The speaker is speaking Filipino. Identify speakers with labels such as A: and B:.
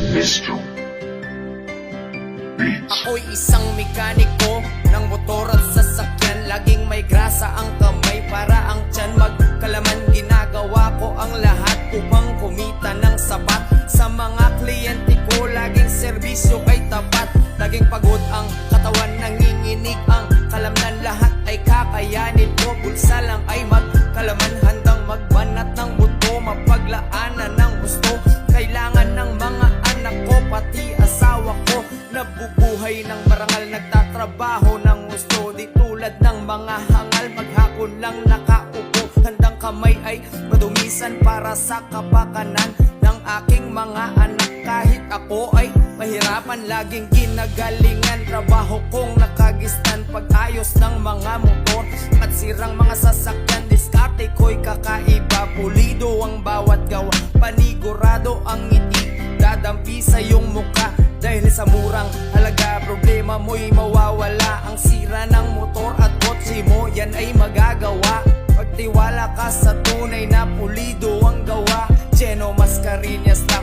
A: Mr. Beats.
B: Ako'y isang mekaniko ng motor at sasakyan. Laging may grasa ang kamay para ang tiyan magkalaman. Ginagawa ko ang lahat upang kumita ng sapat. Sa mga kliyente ko, laging serbisyo ay tapat. Laging pagod ang katawan, nanginginig ang kalamnan. Lahat ay kakayanin ko, bulsa lang ay magkalaman. Handang magbanat ng buto, mapaglaanan ng gusto. Kailangan ng mga anak ko, pati asawa ko. Nabubuhay ng marangal, nagtatrabaho ng gusto. Di tulad ng mga hangal, maghapon lang nakaupo. Handang kamay ay madumisan para sa kapakanan ng aking mga anak. Kahit ako ay mahirapan, laging ginagalingan. Trabaho kong nakagistan, pag-ayos ng mga motor at sirang mga sasakyan. Diskarte ko'y kakaiba, pulido ang bawat gawa. Panigurado ang ngiti, dadampi sa iyong muka. Dahil sa murang halaga, problema mo'y mawawala. Ang sira ng motor at kotse mo, yan ay magagawa. Pagtiwala ka sa tunay na pulido ang gawa. Geno Mascareñas.